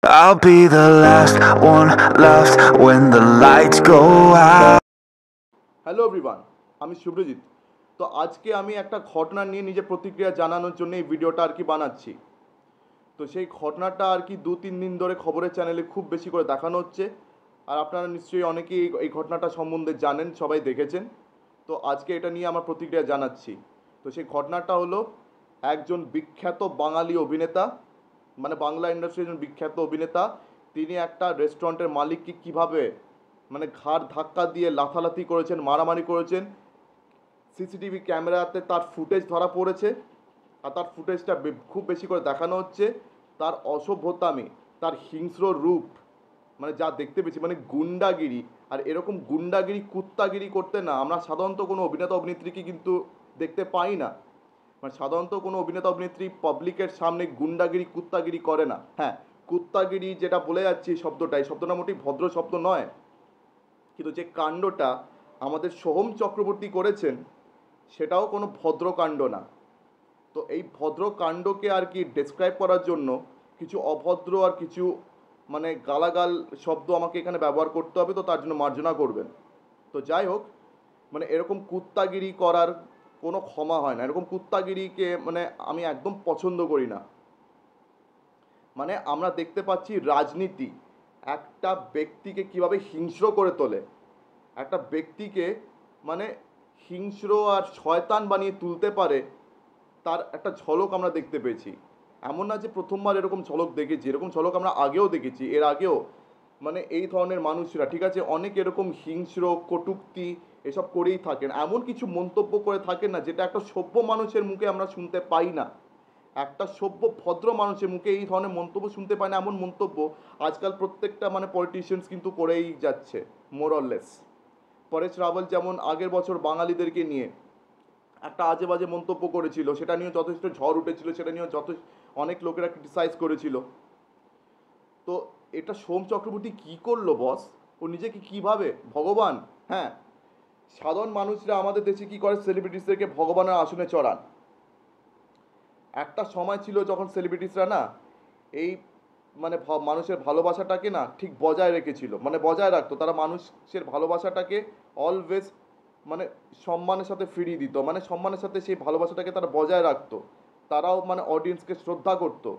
I'll be the last one left when the lights go out. Hello everyone, আমি শুভ্রজিৎ। তো আজকে আমি একটা ঘটনা নিয়ে নিজের প্রতিক্রিয়া জানানোর জন্য এই ভিডিওটা আর কি বানাচ্ছি। তো সেই ঘটনাটা আর কি 2-3 দিন ধরে খবরের চ্যানেলে খুব বেশি করে দেখানো হচ্ছে, আর আপনারা নিশ্চয়ই অনেকেই এই ঘটনাটা সম্বন্ধে জানেন, সবাই দেখেছেন। তো আজকে এটা নিয়ে আমার প্রতিক্রিয়া জানাচ্ছি। তো সেই ঘটনাটা হলো একজন বিখ্যাত বাঙালি অভিনেতা, মানে বাংলা ইন্ডাস্ট্রির একজন বিখ্যাত অভিনেতা, তিনি একটা রেস্টুরেন্টের মালিককে কীভাবে মানে ঘাড় ধাক্কা দিয়ে লাথালাথি করেছেন, মারামারি করেছেন। সিসিটিভি ক্যামেরাতে তার ফুটেজ ধরা পড়েছে, আর তার ফুটেজটা খুব বেশি করে দেখানো হচ্ছে। তার অসভ্যতামি, তার হিংস্র রূপ, মানে যা দেখতে পেয়েছি, মানে গুন্ডাগিরি। আর এরকম গুন্ডাগিরি, কুত্তাগিরি করতে না আমরা সাধারণত কোনো অভিনেতা অভিনেত্রীকে কিন্তু দেখতে পাই না। মানে সাধারণত কোনো অভিনেতা অভিনেত্রী পাবলিকের সামনে গুন্ডাগিরি, কুত্তাগিরি করে না। হ্যাঁ, কুত্তাগিরি যেটা বলে যাচ্ছি শব্দটা, এই শব্দটা মোটেই ভদ্র শব্দ নয়, কিন্তু যে কাণ্ডটা আমাদের সোহম চক্রবর্তী করেছেন সেটাও কোনো ভদ্র কাণ্ড না। তো এই ভদ্র কাণ্ডকে আর কি ডেসক্রাইব করার জন্য কিছু অভদ্র আর কিছু মানে গালাগাল শব্দ আমাকে এখানে ব্যবহার করতে হবে, তো তার জন্য মার্জনা করবেন। তো যাই হোক, মানে এরকম কুত্তাগিরি করার কোনো ক্ষমা হয় না। এরকম কুত্তাগিরিকে মানে আমি একদম পছন্দ করি না। মানে আমরা দেখতে পাচ্ছি রাজনীতি একটা ব্যক্তিকে কিভাবে হিংস্র করে তোলে, একটা ব্যক্তিকে মানে হিংস্র আর শয়তান বানিয়ে তুলতে পারে, তার একটা ঝলক আমরা দেখতে পেয়েছি। এমন না যে প্রথমবার এরকম ঝলক দেখেছি, এরকম ঝলক আমরা আগেও দেখেছি, এর আগেও মানে এই ধরনের মানুষরা ঠিক আছে অনেক এরকম হিংস্র, কটূক্তি এসব করেই থাকেন, এমন কিছু মন্তব্য করে থাকেন না যেটা একটা সভ্য মানুষের মুখে আমরা শুনতে পাই না। একটা সভ্য ভদ্র মানুষের মুখে এই ধরনের মন্তব্য শুনতে পাই না। এমন মন্তব্য আজকাল প্রত্যেকটা মানে পলিটিশিয়ানস কিন্তু করেই যাচ্ছে মোরলেস। পরেশ রাওয়াল যেমন আগের বছর বাঙালিদেরকে নিয়ে একটা আজে বাজে মন্তব্য করেছিল, সেটা নিয়েও যথেষ্ট ঝড় উঠেছিল, সেটা নিয়েও অনেক লোকেরা ক্রিটিসাইজ করেছিল। তো এটা সোম চক্রবর্তী কি করলো বস? ও নিজেকে কিভাবে ভগবান? হ্যাঁ, সাধারণ মানুষরা আমাদের দেশে কি করে, সেলিব্রিটিসদেরকে ভগবানের আসনে চড়ান। একটা সময় ছিল যখন সেলিব্রিটিসরা না এই মানে মানুষের ভালোবাসাটাকে না ঠিক বজায় রেখেছিল, মানে বজায় রাখতো। তারা মানুষের ভালোবাসাটাকে অলওয়েজ মানে সম্মানের সাথে ফিরিয়ে দিত, মানে সম্মানের সাথে সেই ভালোবাসাটাকে তারা বজায় রাখতো। তারাও মানে অডিয়েন্সকে শ্রদ্ধা করতো।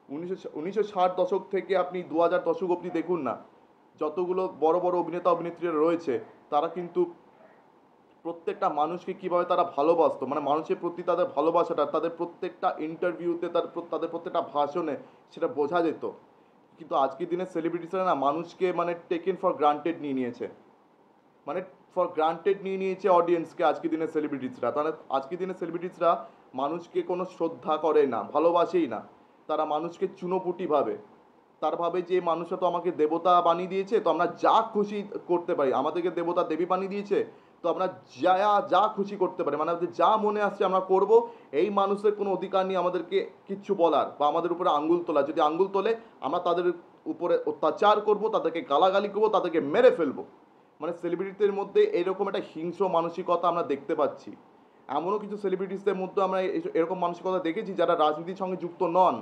1960 দশক থেকে আপনি 2000 দশক অবধি দেখুন না, যতগুলো বড় বড় অভিনেতা অভিনেত্রীরা রয়েছে তারা কিন্তু প্রত্যেকটা মানুষকে কীভাবে তারা ভালোবাসতো, মানে মানুষের প্রতি তাদের ভালোবাসাটা তাদের প্রত্যেকটা ইন্টারভিউতে, তাদের প্রত্যেকটা ভাষণে সেটা বোঝা যেত। কিন্তু আজকের দিনে সেলিব্রিটিসরা না মানুষকে মানে টেকেন ফর গ্রান্টেড নিয়ে নিয়েছে, মানে ফর গ্রান্টেড নিয়ে নিয়েছে অডিয়েন্সকে আজকের দিনের সেলিব্রিটিসরা। তাহলে আজকের দিনের সেলিব্রিটিসরা মানুষকে কোনো শ্রদ্ধা করে না, ভালোবাসেই না। তারা মানুষকে চুনোপুটি ভাবে। তার ভাবে যে মানুষরা তো আমাকে দেবতা বানিয়ে দিয়েছে, তো আমরা যা খুশি করতে পারি। আমাদেরকে দেবতা দেবী বানিয়ে দিয়েছে, তো আমরা যা যা খুশি করতে পারি, মানে আমাদের যা মনে আসছে আমরা করব। এই মানুষের কোনো অধিকার নেই আমাদেরকে কিচ্ছু বলার বা আমাদের উপরে আঙ্গুল তোলা। যদি আঙ্গুল তোলে আমরা তাদের উপরে অত্যাচার করব, তাদেরকে গালাগালি করবো, তাদেরকে মেরে ফেলবো। মানে সেলিব্রিটিদের মধ্যে এরকম একটা হিংস্র মানসিকতা আমরা দেখতে পাচ্ছি। এমনও কিছু সেলিব্রিটিসদের মধ্যে আমরা এরকম মানসিকতা দেখেছি যারা রাজনীতির সঙ্গে যুক্ত নন,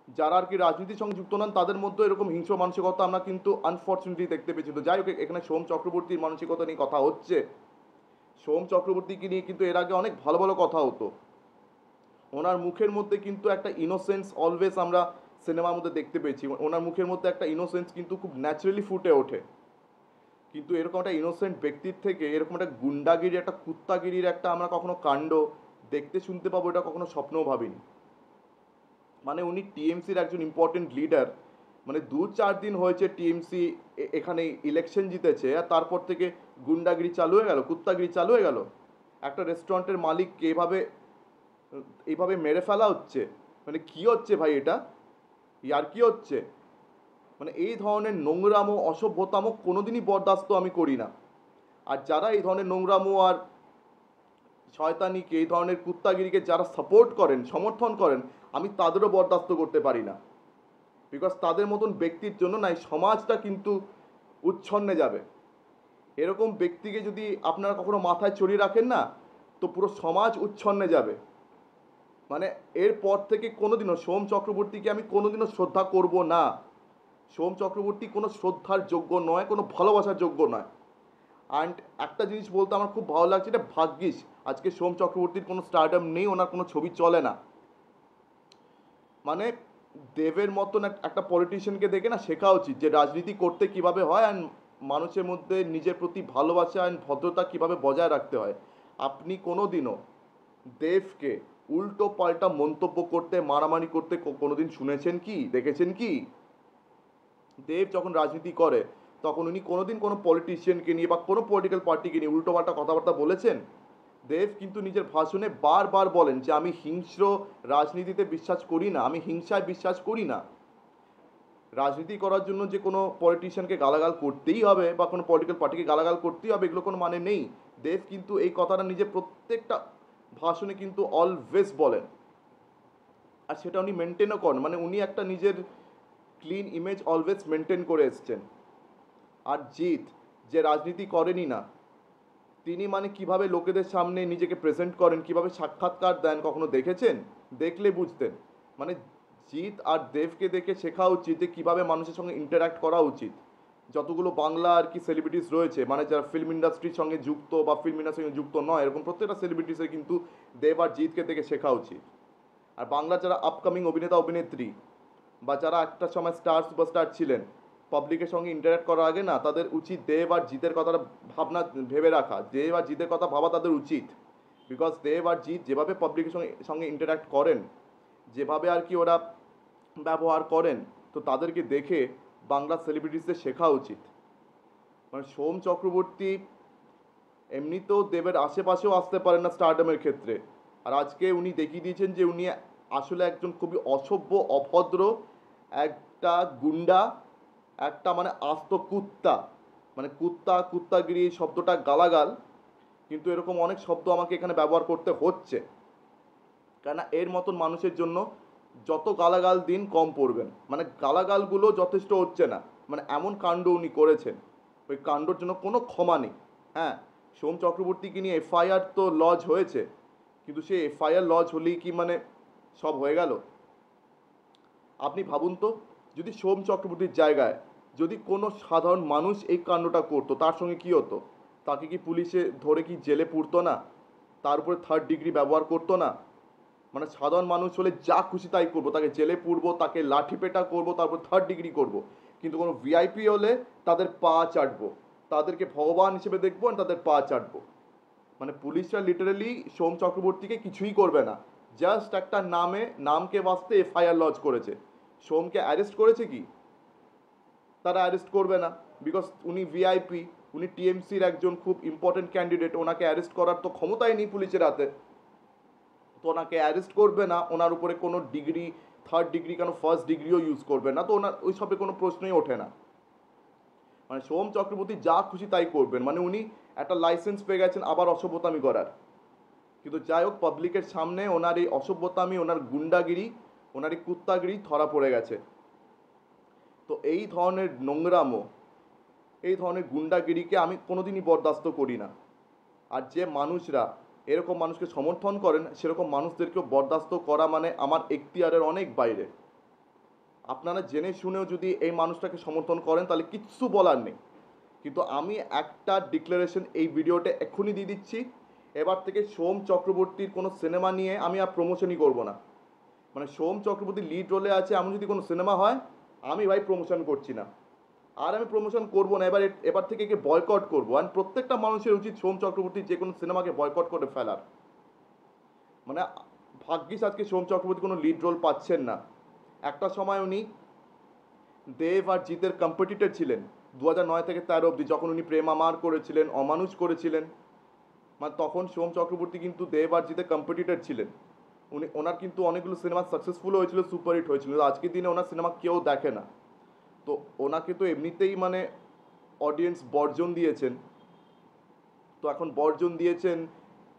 যারা আর কি রাজনীতির সঙ্গে যুক্ত নন, তাদের মধ্যে এরকম হিংস্র মানসিকতা আমরা কিন্তু আনফর্চুনেটলি দেখতে পেয়েছি। তো যাই হোক, এখানে সোম চক্রবর্তীর মানসিকতা নিয়ে কথা হচ্ছে। সোম চক্রবর্তীকে নিয়ে কিন্তু এর আগে অনেক ভালো ভালো কথা হতো। ওনার মুখের মধ্যে কিন্তু একটা ইনোসেন্স অলওয়েজ আমরা সিনেমার মধ্যে দেখতে পেয়েছি। ওনার মুখের মধ্যে একটা ইনোসেন্স কিন্তু খুব ন্যাচারালি ফুটে ওঠে। কিন্তু এরকম একটা ইনোসেন্ট ব্যক্তির থেকে এরকম একটা গুন্ডাগিরি, একটা কুত্তাগিরির একটা আমরা কখনো কাণ্ড দেখতে শুনতে পাবো, এটা কখনো স্বপ্নও ভাবিনি। মানে উনি টিএমসির একজন ইম্পর্টেন্ট লিডার, মানে 2-4 দিন হয়েছে টিএমসি এখানে ইলেকশন জিতেছে, আর তারপর থেকে গুন্ডাগিরি চালু হয়ে গেল, কুত্তাগিরি চালু হয়ে গেল। একটা রেস্টুরেন্টের মালিককে এইভাবে মেরে ফেলা হচ্ছে। মানে কি হচ্ছে ভাই এটা? আর কি হচ্ছে? মানে এই ধরনের নোংরামো, অসভ্যতামো কোনোদিনই বরদাস্ত আমি করি না। আর যারা এই ধরনের নোংরামো আর শয়তানিকে, এই ধরনের কুত্তাগিরিকে যারা সাপোর্ট করেন, সমর্থন করেন, আমি তাদেরও বরদাস্ত করতে পারি না। বিকজ তাদের মতন ব্যক্তির জন্য না এই সমাজটা কিন্তু উচ্ছন্নে যাবে। এরকম ব্যক্তিকে যদি আপনারা কখনো মাথায় চড়িয়ে রাখেন না, তো পুরো সমাজ উচ্ছন্নে যাবে। মানে এরপর থেকে কোনোদিনও সোম চক্রবর্তীকে আমি কোনোদিনও শ্রদ্ধা করব না। সোম চক্রবর্তী কোনো শ্রদ্ধার যোগ্য নয়, কোনো ভালোবাসার যোগ্য নয়। অ্যান্ড একটা জিনিস বলতে আমার খুব ভালো লাগছে, এটা ভাগ্যিস আজকে সোম চক্রবর্তীর কোনো স্টারডাম নেই, ওনার কোনো ছবি চলে না। মানে দেবের মতন একটা পলিটিশিয়ানকে দেখে না শেখা উচিত যে রাজনীতি করতে কিভাবে হয়, অ্যান্ড মানুষের মধ্যে নিজের প্রতি ভালোবাসা অ্যান্ড ভদ্রতা কিভাবে বজায় রাখতে হয়। আপনি কোনো দিনও দেবকে উল্টো পাল্টা মন্তব্য করতে, মারামারি করতে কোনোদিন শুনেছেন কি, দেখেছেন কি? দেব যখন রাজনীতি করে তখন উনি কোনোদিন কোনো পলিটিশিয়ানকে নিয়ে বা কোনো পলিটিক্যাল পার্টিকে নিয়ে উল্টো পাল্টা কথাবার্তা বলেছেন? দেব কিন্তু নিজের ভাষণে বারবার বলেন যে আমি হিংস্র রাজনীতিতে বিশ্বাস করি না, আমি হিংসায় বিশ্বাস করি না। রাজনীতি করার জন্য যে কোনো পলিটিশিয়ানকে গালাগাল করতেই হবে বা কোনো পলিটিক্যাল পার্টিকে গালাগাল করতেই হবে এগুলো কোনো মানে নেই। দেব কিন্তু এই কথাটা নিজে প্রত্যেকটা ভাষণে কিন্তু অলওয়েজ বলেন, আর সেটা উনি মেনটেনও করেন। মানে উনি একটা নিজের ক্লিন ইমেজ অলওয়েজ মেনটেন করে এসছেন। আর জিৎ যে রাজনীতি করেনি না, তিনি মানে কিভাবে লোকেদের সামনে নিজেকে প্রেজেন্ট করেন, কিভাবে সাক্ষাৎকার দেন, কখনো দেখেছেন? দেখলে বুঝতেন। মানে জিৎ আর দেবকে দেখে শেখা উচিত যে কীভাবে মানুষের সঙ্গে ইন্টারাক্ট করা উচিত। যতগুলো বাংলা আর কি সেলিব্রিটিস রয়েছে, মানে যারা ফিল্ম ইন্ডাস্ট্রির সঙ্গে যুক্ত বা ফিল্ম ইন্ডাস্ট্রির সঙ্গে যুক্ত নয়, এরকম প্রত্যেকটা সেলিব্রিটিসের কিন্তু দেব আর জিৎকে দেখে শেখা উচিত। আর বাংলার যারা আপকামিং অভিনেতা অভিনেত্রী বা যারা একটা সময় স্টার সুপারস্টার ছিলেন, পাবলিকের সঙ্গে ইন্টারাক্ট করার আগে না তাদের উচিত দেব আর জিতের কথাটা ভাবনা ভেবে রাখা, দেব আর জিতের কথা ভাবা তাদের উচিত। বিকজ দেব আর জিৎ যেভাবে পাবলিকের সঙ্গে ইন্টারাক্ট করেন, যেভাবে আর কি ওরা ব্যবহার করেন, তো তাদেরকে দেখে বাংলা সেলিব্রিটিসদের শেখা উচিত। মানে সোম চক্রবর্তী এমনিতেও দেবের আশেপাশেও আসতে পারেন না স্টারডামের ক্ষেত্রে, আর আজকে উনি দেখিয়ে দিয়েছেন যে উনি আসলে একজন খুবই অসভ্য, অভদ্র, একটা গুন্ডা, একটা মানে আস্ত কুত্তা। মানে কুত্তা, কুত্তাগিরি শব্দটা গালাগাল, কিন্তু এরকম অনেক শব্দ আমাকে এখানে ব্যবহার করতে হচ্ছে, কেননা এর মতন মানুষের জন্য যত গালাগাল দিন কম পড়বেন। মানে গালাগালগুলো যথেষ্ট হচ্ছে না, মানে এমন কাণ্ড উনি করেছেন, ওই কাণ্ডর জন্য কোনো ক্ষমা নেই। হ্যাঁ, সোম চক্রবর্তীকে নিয়ে এফআইআর তো লজ হয়েছে, কিন্তু সে এফআইআর লজ হলেই কি মানে সব হয়ে গেল? আপনি ভাবুন তো, যদি সোম চক্রবর্তীর জায়গায় যদি কোনো সাধারণ মানুষ এই কাণ্ডটা করতো, তার সঙ্গে কী হতো? তাকে কি পুলিশে ধরে কি জেলে পুরতো না? তার উপরে থার্ড ডিগ্রি ব্যবহার করতো না? মানে সাধারণ মানুষ হলে যা খুশি তাই করবো, তাকে জেলে পুরবো, তাকে লাঠি পেটা করবো, তারপর থার্ড ডিগ্রি করবো। কিন্তু কোনো ভিআইপি হলে তাদের পা চাটবো, তাদেরকে ভগবান হিসেবে দেখবো, আর তাদের পা চাটবো। মানে পুলিশরা লিটারালি সোম চক্রবর্তীকে কিছুই করবে না, জাস্ট একটা নামকে বাঁচতে এফআইআর লজ করেছে। সোমকে অ্যারেস্ট করেছে কি? তারা অ্যারেস্ট করবে না, বিকজ উনি ভিআইপি, উনি টিএমসির একজন খুব ইম্পর্টেন্ট ক্যান্ডিডেট, ওনাকে অ্যারেস্ট করার তো ক্ষমতাই নেই পুলিশের হাতে। তো ওনাকে অ্যারেস্ট করবে না, ওনার উপরে কোনো ডিগ্রি, থার্ড ডিগ্রি কেন ফার্স্ট ডিগ্রিও ইউজ করবে না, তো ওনার ওই সবে কোনো প্রশ্নই ওঠে না। মানে সোম চক্রবর্তী যা খুশি তাই করবেন, মানে উনি একটা লাইসেন্স পেয়ে গেছেন আবার অসভ্যতামি করার। কিন্তু যাই হোক, পাবলিকের সামনে ওনার এই অসভ্যতামি, ওনার গুন্ডাগিরি, ওনার এই কুত্তাগিরি ধরা পড়ে গেছে। তো এই ধরনের নোংরামো, এই ধরনের গুন্ডাগিরিকে আমি কোনোদিনই বরদাস্ত করি না। আর যে মানুষরা এরকম মানুষকে সমর্থন করেন, সেরকম মানুষদেরকেও বরদাস্ত করা মানে আমার এখতিয়ারের অনেক বাইরে। আপনারা জেনে শুনেও যদি এই মানুষটাকে সমর্থন করেন তাহলে কিচ্ছু বলার নেই। কিন্তু আমি একটা ডিক্লারেশন এই ভিডিওতে এক্ষুনি দিয়ে দিচ্ছি, এবার থেকে সোম চক্রবর্তীর কোনো সিনেমা নিয়ে আমি আর প্রমোশনই করব না। মানে সোম চক্রবর্তী লিড রোলে আছে এমন যদি কোনো সিনেমা হয়, আমি ভাই প্রমোশন করছি না, আর আমি প্রমোশন করবো না। এবার থেকে একে বয়কট করবো। আর প্রত্যেকটা মানুষের উচিত সোম চক্রবর্তীর যে কোনো সিনেমাকে বয়কট করে ফেলার। মানে ভাগ্যিস আজকে সোম চক্রবর্তী কোনো লিড রোল পাচ্ছেন না। একটা সময় উনি দেব আর জিতের কম্পিটিটর ছিলেন 2009 থেকে 13 অবধি, যখন উনি প্রেম আমার করেছিলেন, অমানুষ করেছিলেন। মানে তখন সোম চক্রবর্তী কিন্তু দেব আর জিতের কম্পিটিটর ছিলেন। ওনার কিন্তু অনেকগুলো সিনেমা সাকসেসফুল হয়েছিল, সুপারহিট হয়েছিল। আজকের দিনে ওনার সিনেমা কেউ দেখে না। তো ওনাকে তো এমনিতেই মানে অডিয়েন্স বর্জন দিয়েছেন, তো এখন বর্জন দিয়েছেন,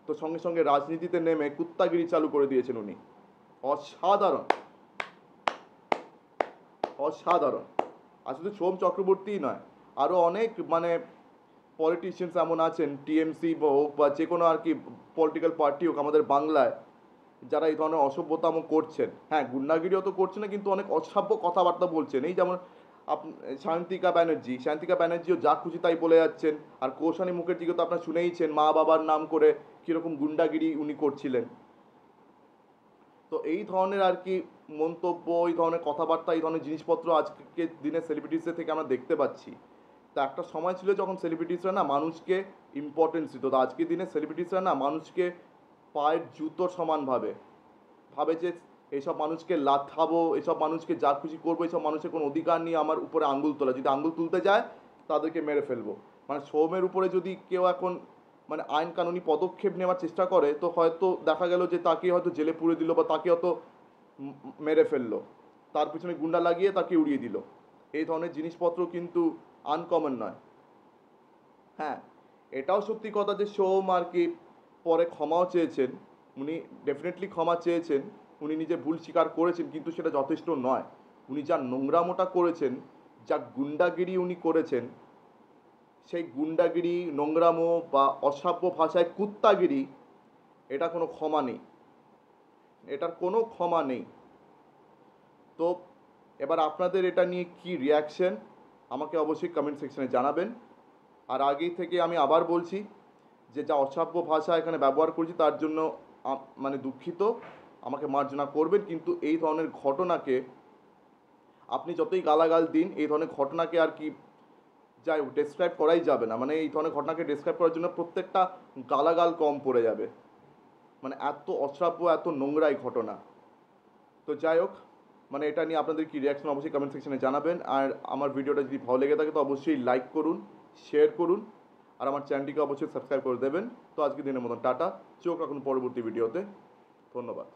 তো সঙ্গে সঙ্গে রাজনীতিতে নেমে কুত্তাগিরি চালু করে দিয়েছেন উনি। অসাধারণ, অসাধারণ। আর শুধু সোম চক্রবর্তীই নয়, আরও অনেক মানে পলিটিশিয়ানস এমন আছেন, টিএমসি হোক বা যে কোনো আর কি পলিটিক্যাল পার্টি হোক আমাদের বাংলায়, যারা এই ধরনের অসভ্যতাম করছেন। হ্যাঁ, গুন্ডাগিরিও তো করছেন না, কিন্তু অনেক অসভ্য কথাবার্তা বলছেন। এই যেমন সায়ন্তিকা ব্যানার্জিও যা খুশি তাই বলে যাচ্ছেন। আর কৌশানী মুখার্জিকে তো আপনারা শুনেইছেন, মা বাবার নাম করে কীরকম গুন্ডাগিরি উনি করছিলেন। তো এই ধরনের আর কি মন্তব্য, এই ধরনের কথাবার্তা, এই ধরনের জিনিসপত্র আজকের দিনে সেলিব্রিটিসদের থেকে আমরা দেখতে পাচ্ছি। তা একটা সময় ছিল যখন সেলিব্রিটিসরা না মানুষকে ইম্পর্টেন্স দিত, তো আজকের দিনে সেলিব্রিটিসরা না মানুষকে পায়ের জুতোর সমান ভাবে যে এইসব মানুষকে লাথাবো, এসব মানুষকে যা খুশি করবো, এইসব মানুষের কোনো অধিকার নিয়ে আমার উপরে আঙ্গুল তোলা, যদি আঙ্গুল তুলতে যায় তাদেরকে মেরে ফেলবো। মানে সৌমের উপরে যদি কেউ এখন মানে আইন কানুনি পদক্ষেপ নেওয়ার চেষ্টা করে, তো হয়তো দেখা গেল যে তাকে হয়তো জেলে পুরে দিল বা তাকে হয়তো মেরে ফেললো, তার পিছনে গুন্ডা লাগিয়ে তাকে উড়িয়ে দিল। এই ধরনের জিনিসপত্র কিন্তু আনকমন নয়। হ্যাঁ, এটাও সত্যি কথা যে সোম আর কি পরে ক্ষমাও চেয়েছেন, উনি ডেফিনেটলি ক্ষমা চেয়েছেন, উনি নিজে ভুল স্বীকার করেছেন, কিন্তু সেটা যথেষ্ট নয়। উনি যা নোংরামোটা করেছেন, যা গুন্ডাগিরি উনি করেছেন, সেই গুন্ডাগিরি, নোংরামো বা অসভ্য ভাষায় কুত্তাগিরি, এটা কোনো ক্ষমা নেই, এটার কোনো ক্ষমা নেই। তো এবার আপনাদের এটা নিয়ে কি রিয়াকশন আমাকে অবশ্যই কমেন্ট সেকশনে জানাবেন। আর আগেই থেকে আমি আবার বলছি যে যা অসভ্য ভাষা এখানে ব্যবহার করছি তার জন্য মানে দুঃখিত, আমাকে মার্জনা করবেন। কিন্তু এই ধরনের ঘটনাকে আপনি যতই গালাগাল দিন, এই ধরনের ঘটনাকে আর কি যাই ডেসক্রাইব করাই যাবে না। মানে এই ধরনের ঘটনাকে ডেসক্রাইব করার জন্য প্রত্যেকটা গালাগাল কম পড়ে যাবে, মানে এত অশ্রাব্য, এত নোংরা এই ঘটনা। তো যাই হোক, মানে এটা নিয়ে আপনাদের কি রিয়াকশন অবশ্যই কমেন্ট সেকশনে জানাবেন। আর আমার ভিডিওটা যদি ভালো লেগে থাকে তো অবশ্যই লাইক করুন, শেয়ার করুন, আর আমার চ্যানেলটিকে অবশ্যই সাবস্ক্রাইব করে দেবেন। তো আজকের দিনের মতন টাটা, চোখ রাখুন পরবর্তী ভিডিওতে। ধন্যবাদ।